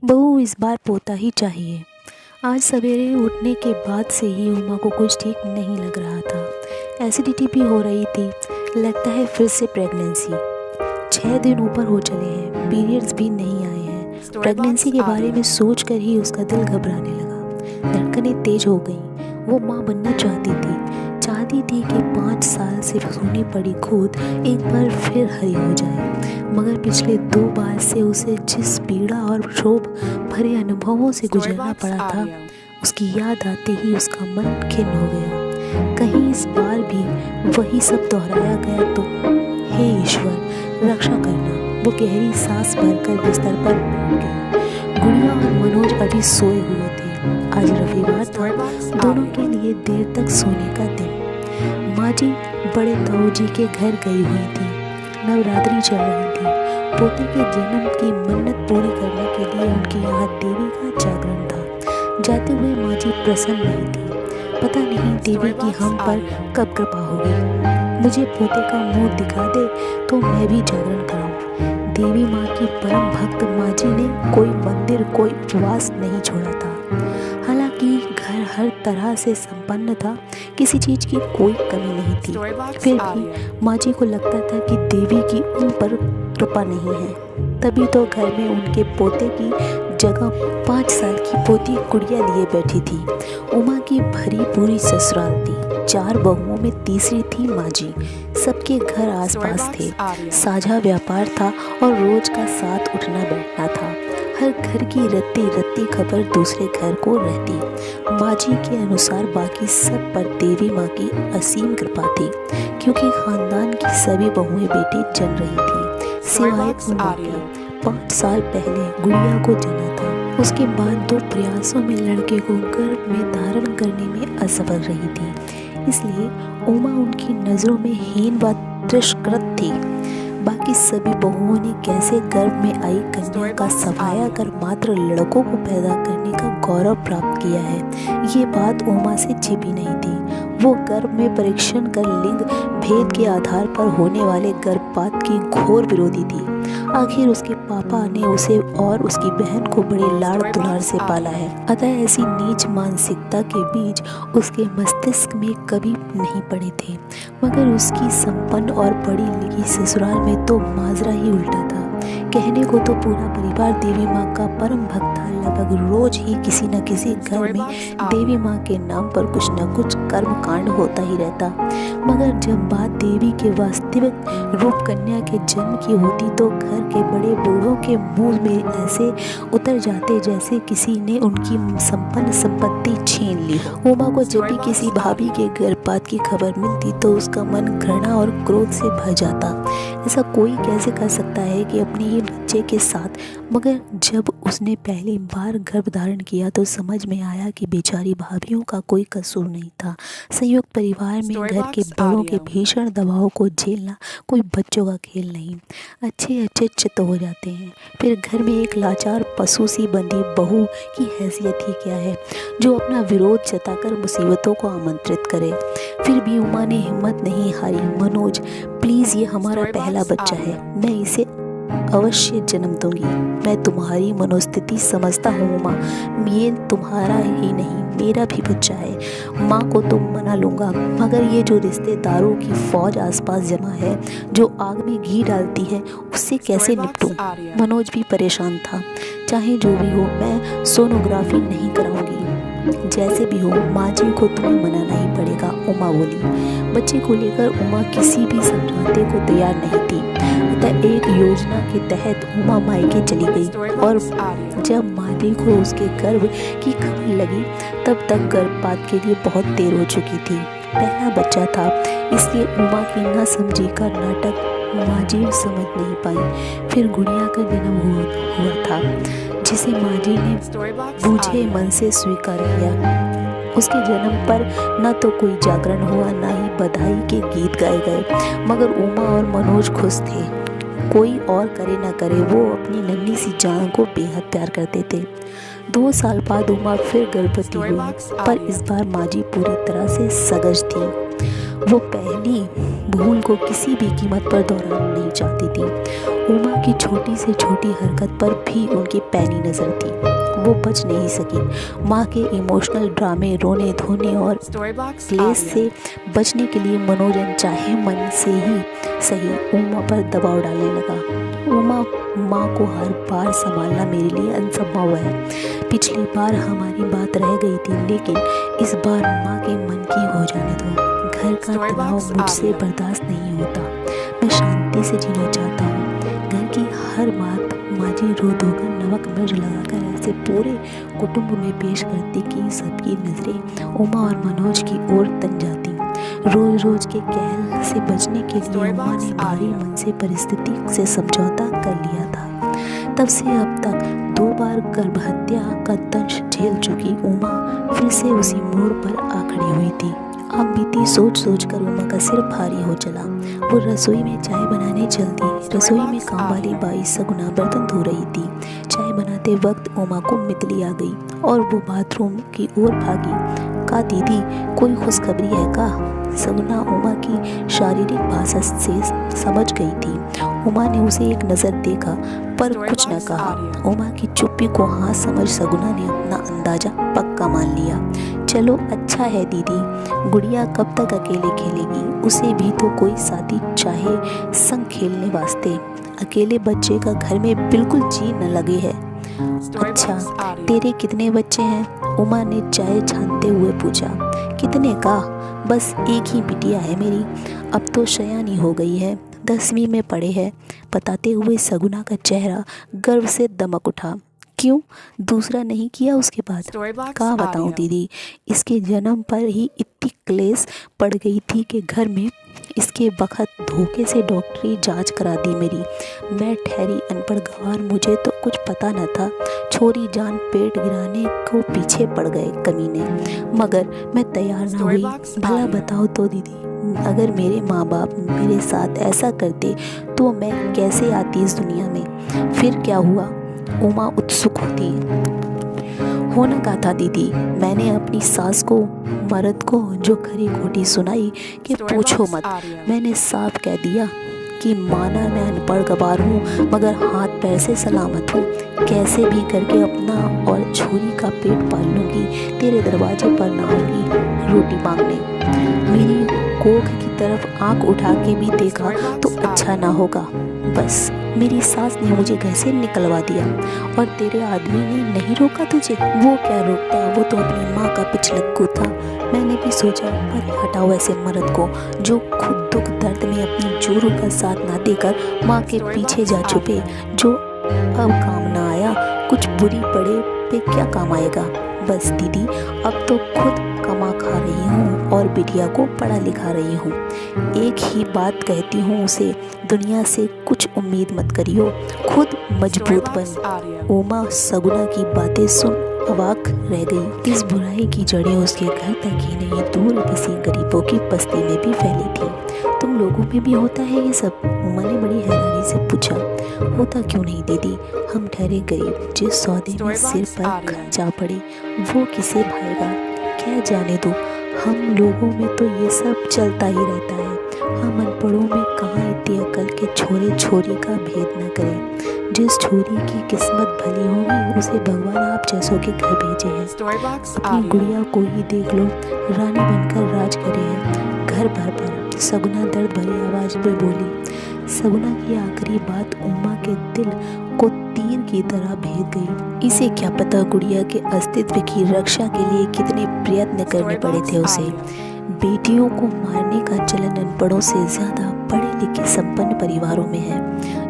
बहू इस बार पोता ही चाहिए। आज सवेरे उठने के बाद से ही उमा को कुछ ठीक नहीं लग रहा था। एसिडिटी भी हो रही थी। लगता है फिर से प्रेगनेंसी। 6 दिन ऊपर हो चले हैं, पीरियड्स भी नहीं आए हैं। प्रेगनेंसी के बारे में सोच कर ही उसका दिल घबराने लगा। धड़कनें तेज हो गईं। वो माँ बनना चाहती थी कि 5 साल से सूनी पड़ी गोद एक बार फिर हरी हो जाए। मगर पिछले 2 बार से उसे जिस पीड़ा और क्षोभ भरे अनुभवों से गुजरना पड़ा था, उसकी याद आते ही उसका मन खिन्न हो गया। कहीं इस बार भी वही सब दोहराया गया तो हे ईश्वर रक्षा करना। वो गहरी सांस भरकर बिस्तर पर बैठ गई। गुड़िया और मनोज अभी सोए हुए थे। आज रविवार था, दोनों के लिए देर तक सोने का दिन। माँ जी बड़े ताऊ जी के घर गई हुई थी। नवरात्रि चल रही थी। पोते के जन्म की मन्नत पूरी करने के लिए उनके यहाँ देवी का जागरण था। जाते हुए माँ जी प्रसन्न नहीं थी। पता नहीं देवी की हम पर कब कृपा होगी। मुझे पोते का मुंह दिखा दे तो मैं भी जागरण कराऊं। देवी माँ की परम भक्त माँ जी ने कोई मंदिर कोई उपवास नहीं छोड़ा था। हालांकि घर हर तरह से संपन्न था, किसी चीज की कोई कमी नहीं थी। फिर भी माँ जी को लगता था कि देवी की उन पर कृपा नहीं है। तभी तो घर में उनके पोते की जगह 5 साल की पोती गुड़िया लिए बैठी थी। उमा की भरी पूरी ससुराल थी। 4 बहुओं में तीसरी थी माँ जी। सबके घर आसपास थे। साझा व्यापार था और रोज का साथ उठना बैठना था। हर घर की रत्ती रत्ती खबर दूसरे घर को रहती। माँ जी के अनुसार बाकी सब पर देवी माँ की असीम कृपा थी, क्योंकि खानदान की सभी बहुएं बेटी जन रही थी, सिवाय उमा के। 5 साल पहले गुड़िया को जना था। उसके बाद 2 प्रयासों में लड़के को गर्भ में धारण करने में असफल रही थी। इसलिए उमा उनकी नज़रों में हीन व तिरस्कृत थी। बाकी सभी बहुओं ने कैसे गर्भ में आई कन्या का सफाया कर मात्र लड़कों को पैदा करने का गौरव प्राप्त किया है, ये बात उमा से छिपी नहीं थी। वो गर्भ में परीक्षण कर लिंग भेद के आधार पर होने वाले गर्भपात की घोर विरोधी थी। आखिर उसके पापा ने उसे और उसकी बहन को बड़े लाड़ दुलार से पाला है, अतः ऐसी नीच मानसिकता के बीज उसके मस्तिष्क में कभी नहीं पड़े थे। मगर उसकी संपन्न और पढ़ी लिखी ससुराल में तो माजरा ही उल्टा था। कहने को तो पूरा परिवार देवी माँ का परम भक्त था। लगभग रोज ही किसी न किसी घर में देवी माँ के नाम पर कुछ न कुछ कर्म कांड होता ही रहता। मगर जब बात देवी के वास्तविक रूप कन्या के जन्म की होती तो घर के बड़े बूढ़ों के मुंह में ऐसे उतर जाते जैसे किसी ने उनकी संपन्न संपत्ति छीन ली हो। उमा को जब भी किसी भाभी के गर्भपात की खबर मिलती तो उसका मन घृणा और क्रोध से भर जाता। ऐसा कोई कैसे कर सकता है कि अपने ही बच्चे के साथ। मगर जब उसने पहली बार गर्भ धारण किया तो समझ में आया कि बेचारी भाभियों का कोई कसूर नहीं था। संयुक्त परिवार में घर के बड़ों के भीषण दबाव को झेलना कोई बच्चों का खेल नहीं। अच्छे चित्त हो जाते हैं। फिर घर में एक लाचार पशु सी बंधी बहू की हैसियत ही क्या है, जो अपना विरोध जताकर मुसीबतों को आमंत्रित करे। फिर भी उमा ने हिम्मत नहीं हारी। मनोज प्लीज़, ये हमारा पहला बच्चा है, मैं इसे अवश्य जन्म दूंगी। मैं तुम्हारी मनोस्थिति समझता हूँ उमा, ये तुम्हारा ही नहीं मेरा भी बच्चा है। माँ को तो मना लूँगा, मगर ये जो रिश्तेदारों की फौज आसपास जमा है, जो आग में घी डालती है, उससे कैसे निपटूं? मनोज भी परेशान था। चाहे जो भी हो, मैं सोनोग्राफी नहीं कराऊंगी। जैसे भी हो, माँ जी को तुम्हें मनाना ही पड़ेगा, उमा बोली। बच्चे को लेकर उमा किसी भी समझौते को तैयार नहीं थी। अतः एक योजना के तहत उमा मायके चली गई और जब माली को उसके गर्भ की खबर लगी तब तक गर्भपात के लिए बहुत देर हो चुकी थी। पहला बच्चा था, इसलिए उमा की ना समझी का नाटक माँ जी समझ नहीं पाई। फिर गुड़िया का जन्म हुआ था, जिसे माँ जी ने बूझे मन से स्वीकार किया। उसके जन्म पर न तो कोई जागरण हुआ, न ही बधाई के गीत गाए गए। मगर उमा और मनोज खुश थे। कोई और करे न करे, वो अपनी नन्ही सी जान को बेहद प्यार करते थे। 2 साल बाद उमा फिर गर्भवती हुई, पर इस बार माँ जी पूरी तरह से सजग थी। वो पहली भूल को किसी भी कीमत पर दोहराना नहीं चाहती थी। उमा की छोटी से छोटी हरकत पर भी उनकी पैनी नज़र थी। वो बच नहीं सकी। माँ के इमोशनल ड्रामे, रोने धोने और क्लेश से बचने के लिए मनोरंजन चाहे मन से ही सही उमा पर दबाव डालने लगा। उमा माँ को हर बार संभालना मेरे लिए असंभव है। पिछली बार हमारी बात रह गई थी, लेकिन इस बार माँ के मन की हो जाने दो। घर का तनाव मुझसे बर्दाश्त नहीं होता। मैं शांति से जीना चाहता हूँ। घर की हर बात माजी रो धोकर नमक मिर्च लगाकर ऐसे पूरे कुटुंब में पेश करती कि सबकी नजरें उमा और मनोज की ओर तन जाती। रोज रोज के कहल से बचने के लिए उमा ने भारी मन से परिस्थिति से समझौता कर लिया था। तब से अब तक 2 बार गर्भहत्या का दंश झेल चुकी उमा फिर से उसी मोड़ पर आ खड़ी हुई थी। अब बीती सोच सोच कर उमा का सिर भारी हो चला। वो रसोई में चाय बनाने चल दी। रसोई में काम वाली बाई सगुना बर्तन धो रही थी। चाय बनाते वक्त उमा को मितली आ गई और वो बाथरूम की ओर भागी। का दीदी कोई खुशखबरी है का? सगुना उमा की शारीरिक भाषा से समझ गई थी। उमा ने उसे एक नज़र देखा पर कुछ न कहा। उमा की चुप्पी को हाँ समझ सगुना ने अपना अंदाजा पक्का मान लिया। चलो अच्छा है दीदी, गुड़िया कब तक अकेले खेलेगी? उसे भी तो कोई साथी चाहे संग खेलने वास्ते। अकेले बच्चे का घर में बिल्कुल जी न लगे है। अच्छा, तेरे कितने बच्चे हैं? उमा ने चाय छानते हुए पूछा। कितने का? बस एक ही बिटिया है मेरी। अब तो शयानी हो गई है, 10वीं में पढ़े है। बताते हुए सगुना का चेहरा गर्व से दमक उठा। क्यों दूसरा नहीं किया उसके बाद? कहाँ बताऊँ दीदी, इसके जन्म पर ही इतनी क्लेश पड़ गई थी कि घर में इसके वक्त धोखे से डॉक्टरी जांच करा दी मेरी। मैं ठहरी अनपढ़ गंवार, मुझे तो कुछ पता न था। छोरी जान पेट गिराने को पीछे पड़ गए कमीने, मगर मैं तैयार न हुई। भला बताओ तो दीदी, अगर मेरे माँ बाप मेरे साथ ऐसा करते तो मैं कैसे आती इस दुनिया में? फिर क्या हुआ? उमा उत्सुक होती। होना का था दीदी, मैंने अपनी सास को मर्द को जो खरी खोटी सुनाई कि पूछो मत। मैंने साफ कह दिया कि माना मैं अनपढ़ गवार हूँ मगर हाथ पैर से सलामत हूँ। कैसे भी करके अपना और छोरी का पेट पाल लूँगी। तेरे दरवाजे पर ना आऊँगी रोटी मांगने। मेरी कोख की तरफ आंख उठा के भी देखा तो अच्छा ना होगा। बस मेरी सास ने मुझे घर से निकलवा दिया और तेरे आदमी ने नहीं रोका तुझे? वो क्या रोकता, वो तो अपनी माँ का पिछलक्कू था। मैंने भी सोचा पर हटाओ ऐसे मर्द को जो खुद दुख दर्द में अपनी जोरों का साथ ना देकर माँ के पीछे जा छुपे। जो अब काम ना आया, कुछ बुरी पड़े पे क्या काम आएगा? बस दीदी, अब तो खुद कमा खा रही हूँ और बिटिया को पढ़ा लिखा रही हूँ। एक ही बात कहती हूँ उसे, दुनिया से कुछ उम्मीद मत करियो, खुद मजबूत बन। उमा सगुना की बातें सुन अवाक रह गई। इस बुराई की जड़ें उसके घर तक ही नहीं, दूर बसी गरीबों की बस्ती में भी फैली थी। तुम लोगों में भी होता है ये सब? उमा ने बड़ी हैरानी से पूछा। होता क्यों नहीं दीदी, हम ठहरे गरीब, जिस सौदे में सिर पर खर्चा पड़े वो किसे भाएगा? क्या जाने दो, हम लोगों में तो ये सब चलता ही रहता है। हम अनपढ़ों में कहाँ इतनी अकल के छोरे छोरी का भेद न करें। जिस छोरी की किस्मत भली होगी उसे भगवान आप जैसों के घर भेजे हैं। अपनी गुड़िया को ही देख लो, रानी बनकर राज करे है घर भर पर। सगुना दर्द भरी आवाज में बोली। सगुना की आखिरी बात उमा के दिल को तीर की तरह भेद गई। इसे क्या पता गुड़िया के अस्तित्व की रक्षा के लिए कितने प्रयत्न करने पड़े थे उसे। बेटियों को मारने का चलन अनपढ़ों से ज्यादा पढ़े लिखे संपन्न परिवारों में है,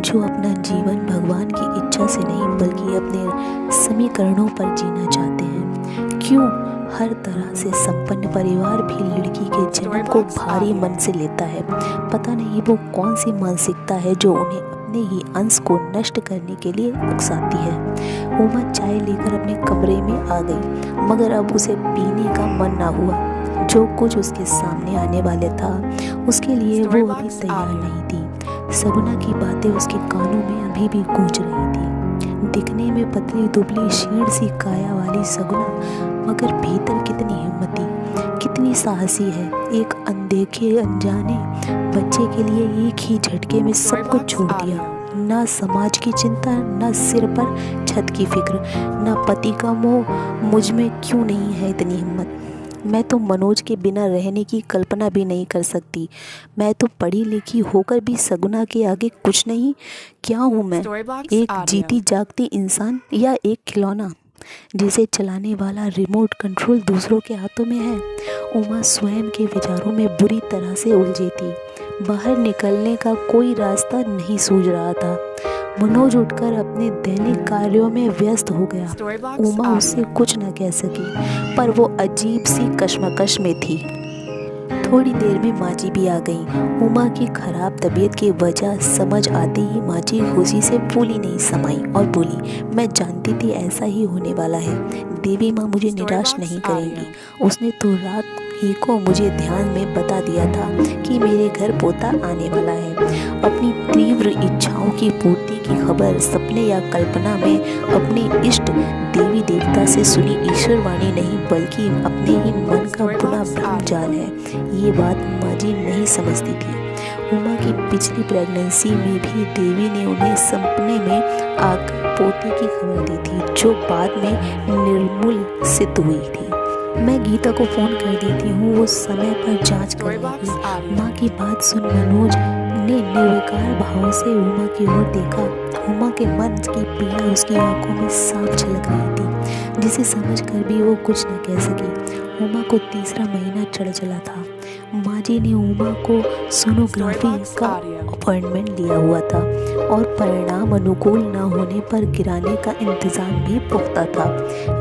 जो अपना जीवन भगवान की इच्छा से नहीं बल्कि अपने समीकरणों पर जीना चाहते हैं। क्यों हर तरह से संपन्न परिवार भी लड़की के जन्म को भारी मन से लेता है। पता नहीं वो कौन सी मानसिकता है जो उन्हें अपने ही अंश को नष्ट करने के लिए उकसाती है। उमा चाय लेकर अपने कमरे में आ गई, मगर अब उसे पीने का मन ना हुआ। जो कुछ उसके सामने आने वाले था उसके लिए वो अभी तैयार नहीं थी। सगुना की बातें उसके कानों में अभी भी गूंज रही थी। दिखने में पतली दुबली शीर्ण सी काया वाली सगुना, मगर भीतर कितनी हिम्मती, कितनी साहसी है, एक अनदेखे अनजाने बच्चे के लिए एक ही झटके में सब कुछ छोड़ दिया। ना समाज की चिंता, ना सिर पर छत की फिक्र, ना पति का मोह। मुझ में क्यों नहीं है इतनी हिम्मत? मैं तो मनोज के बिना रहने की कल्पना भी नहीं कर सकती। मैं तो पढ़ी लिखी होकर भी सगुना के आगे कुछ नहीं। क्या हूँ मैं? एक जीती जागती इंसान या एक खिलौना जिसे चलाने वाला रिमोट कंट्रोल दूसरों के हाथों में है? उमा स्वयं के विचारों में बुरी तरह से उलझी थी। बाहर निकलने का कोई रास्ता नहीं सूझ रहा था। मनोज उठकर अपने दैनिक कार्यों में व्यस्त हो गया। उमा उससे कुछ न कह सकी, पर वो अजीब सी कश्मकश में थी। थोड़ी देर में माँ जी भी आ गई। उमा की खराब तबीयत की वजह समझ आते ही माँ जी खुशी से फूली नहीं समाई और बोली, मैं जानती थी ऐसा ही होने वाला है। देवी माँ मुझे निराश नहीं करेंगी। उसने तो रात ही को मुझे ध्यान में बता दिया था कि मेरे घर पोता आने वाला है। अपनी तीव्र इच्छाओं की पूर्ति की खबर सपने या कल्पना में अपने इष्ट देवी देवता से सुनी ईश्वर वाणी नहीं, बल्कि अपने ही मन का बुना भ्रमजाल है। ये बात माँ जी नहीं समझती थी। उमा की पिछली प्रेगनेंसी में भी देवी ने उन्हें सपने में आकर पोते की खबर दी थी, जो बाद में निर्मूल सिद्ध हुई थी। मैं गीता को फ़ोन कर देती हूँ, वो समय पर जांच करेगी। माँ की बात सुन मनोज ने निर्विकार भाव से उमा की ओर देखा। उमा के मन की पीड़ा उसकी आंखों में साफ झलक रही थी, जिसे समझकर भी वो कुछ न कह सकी। उमा को तीसरा महीना चढ़ चला था। माँ जी ने उमा को सोनोग्राफी का अपॉइंटमेंट लिया हुआ था और परिणाम अनुकूल न होने पर गिराने का इंतज़ाम भी पुख्ता था।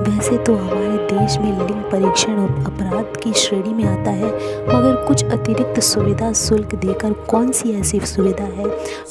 वैसे तो हमारे देश में लिंग परीक्षण अपराध की श्रेणी में आता है, मगर कुछ अतिरिक्त सुविधा शुल्क देकर कौन सी ऐसी सुविधा है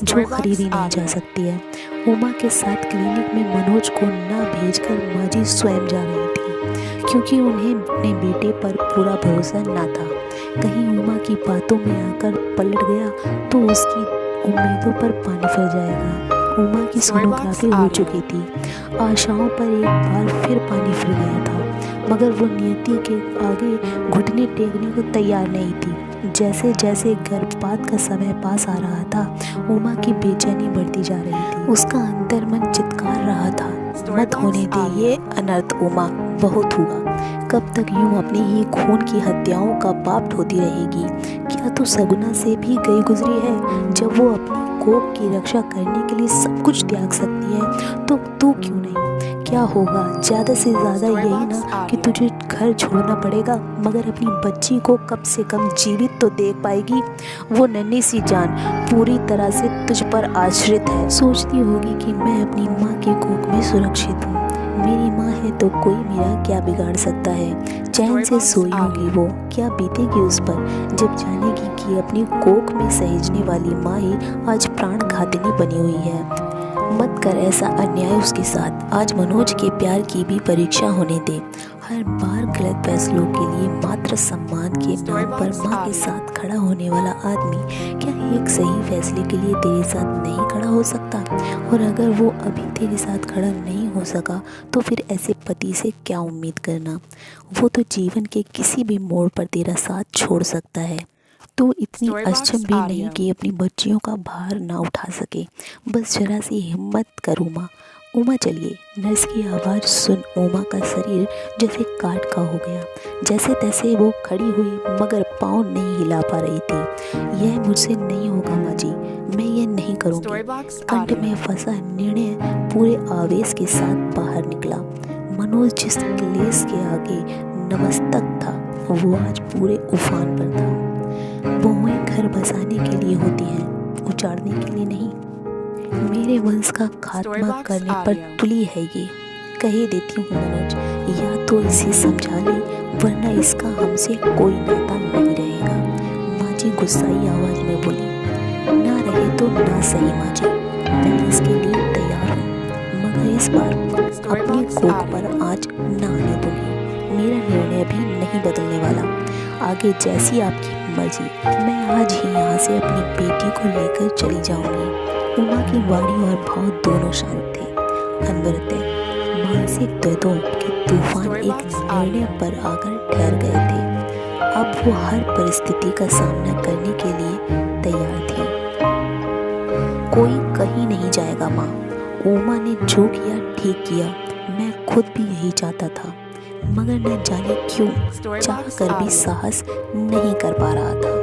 जो खरीदी नहीं जा सकती है। उमा के साथ क्लिनिक में मनोज को न भेजकर माँ जी स्वयं जा रही थी, क्योंकि उन्हें अपने बेटे पर पूरा भरोसा न था। कहीं उमा की बातों में आकर पलट गया तो उसकी उम्मीदों पर पानी फिर जाएगा। उमा की सोनोग्राफी हो चुकी थी। आशाओं पर एक बार फिर पानी फिर गया था, मगर वो नियति के आगे घुटने टेकने को तैयार नहीं थी। जैसे जैसे गर्भपात का समय पास आ रहा था, उमा की बेचैनी बढ़ती जा रही थी। उसका अंतर्मन चित्कार रहा था, मत होने दे ये अनर्थ उमा, बहुत हुआ। कब तक यूं अपनी ही खून की हत्याओं का पाप ढोती रहेगी? क्या तू सगुना से भी गई गुजरी है? जब वो अपनी कोख की रक्षा करने के लिए सब कुछ त्याग सकती है, तो तू क्यों नहीं? क्या होगा? ज़्यादा से ज़्यादा यही ना कि तुझे घर छोड़ना पड़ेगा, मगर अपनी बच्ची को कम से कम जीवित तो देख पाएगी। वो नन्ही सी जान पूरी तरह से तुझ पर आश्रित है। सोचती होगी कि मैं अपनी माँ के कोख में सुरक्षित हूँ। मेरी माँ है तो कोई मेरा क्या बिगाड़ सकता है। चैन से सोई होगी वो, क्या बीतेगी उस पर जब जानेगी कि अपनी कोख में सहेजने वाली माँ ही आज प्राण घातिनी बनी हुई है। मत कर ऐसा अन्याय उसके साथ। आज मनोज के प्यार की भी परीक्षा होने दे। हर बार गलत फैसलों के लिए मात्र सम्मान के नाम पर माँ के साथ खड़ा होने वाला आदमी क्या एक सही फैसले के लिए तेरे साथ नहीं खड़ा हो सकता? और अगर वो अभी तेरे साथ खड़ा नहीं हो सका तो फिर ऐसे पति से क्या उम्मीद करना? वो तो जीवन के किसी भी मोड़ पर तेरा साथ छोड़ सकता है। तो इतनी अक्षम भी नहीं कि अपनी बच्चियों का भार ना उठा सके। बस जरा सी हिम्मत कर उमा। उमा चलिए। नर्स की आवाज़ सुन उमा का शरीर जैसे काट का हो गया। जैसे तैसे वो खड़ी हुई, मगर पाँव नहीं हिला पा रही थी। यह मुझसे नहीं होगा माँ जी, मैं ये नहीं करूँगी। कंठ में फंसा निर्णय पूरे आवेश के साथ बाहर निकला। मनोज जिस क्लेश के आगे नमस्तक था, वो आज पूरे उफान पर था। बहुएं घर बसाने के लिए होती हैं, उजाड़ने के लिए नहीं। मेरे वंश का खात्मा करने पर तुली है ये। कहे देती हूँ मनोज, या तो इसे समझा ले, वरना इसका हमसे कोई नाता नहीं रहेगा। माँ जी गुस्साई आवाज में बोली, ना रहे तो ना सही माँ जी, मैं इसके लिए तैयार हूँ, मगर इस बार अपनी कोख पर आज ना आने दूंगी। मेरा निर्णय भी नहीं बदलने वाला। आगे जैसी आपकी मर्जी। मैं आज ही यहाँ से अपनी बेटी को लेकर चली जाऊंगी। उमा की वाणी और भाव दोनों शांत थे, अनवरत मानसिक द्वंद्वों के तूफान एक निर्णय पर आकर ठहर गए थे। अब वो हर परिस्थिति का सामना करने के लिए तैयार थी। कोई कहीं नहीं जाएगा माँ, उमा ने जो किया ठीक किया, मैं खुद भी यही चाहता था, मगर न जाने क्यों चाह कर भी साहस नहीं कर पा रहा था।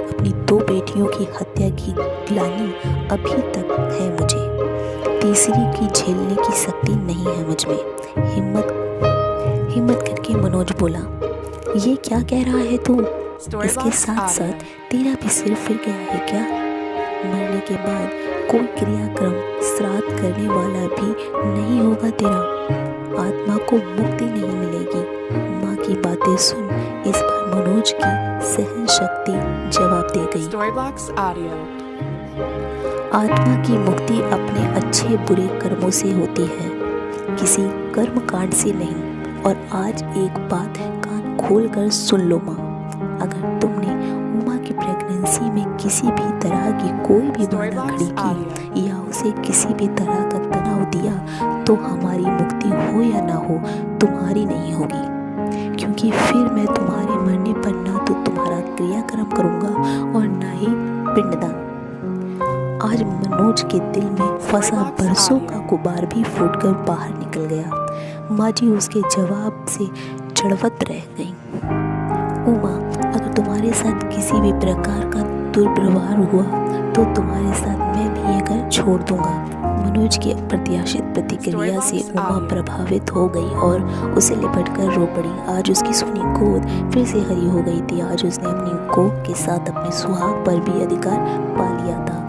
अपनी 2 बेटियों की हत्या की ग्लानि अभी तक है मुझे, तीसरी की झेलने की शक्ति नहीं है मुझ में। हिम्मत करके मनोज बोला, ये क्या कह रहा है तू? इसके साथ साथ तेरा भी सिर फिर गया है क्या? मरने के बाद कोई क्रियाक्रम श्राद्ध करने वाला भी नहीं होगा तेरा, आत्मा को मुक्ति नहीं मिलेगी। माँ की बातें सुन इस बार मनोज की सहन शक्ति जवाब दे गई। आत्मा की मुक्ति अपने अच्छे बुरे कर्मों से होती है, किसी कर्म कांड से नहीं। और आज एक बात कान खोल कर सुन लो माँ, अगर तुमने उमा की प्रेगनेंसी में किसी भी तरह की कोई भी बाधा खड़ी की या उसे किसी भी तरह का तनाव दिया तो हमारी मुक्ति हो या ना हो तुम्हारी नहीं होगी, क्योंकि फिर मैं तुम्हारे मरने पर ना तो तुम्हारा क्रियाक्रम करूँगा और ना ही पिंडदान। आज मनोज के दिल में फंसा बरसों का गुबार भी फूटकर बाहर निकल गया। माँ जी उसके जवाब से चढ़वत रह गई। उमा, अगर तुम्हारे साथ किसी भी प्रकार का दुर्व्यवहार हुआ तो तुम्हारे साथ मैं भी ये घर छोड़ दूंगा। मनोज की अप्रत्याशित प्रतिक्रिया से उमा प्रभावित हो गई और उसे लिपटकर रो पड़ी। आज उसकी सोनी गोद फिर से हरी हो गई थी। आज उसने अपनी गोद के साथ अपने सुहाग पर भी अधिकार पा लिया था।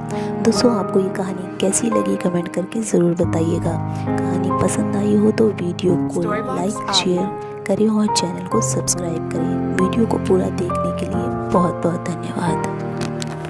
दोस्तों, आपको ये कहानी कैसी लगी कमेंट करके ज़रूर बताइएगा। कहानी पसंद आई हो तो वीडियो को लाइक शेयर करें और चैनल को सब्सक्राइब करें। वीडियो को पूरा देखने के लिए बहुत बहुत धन्यवाद।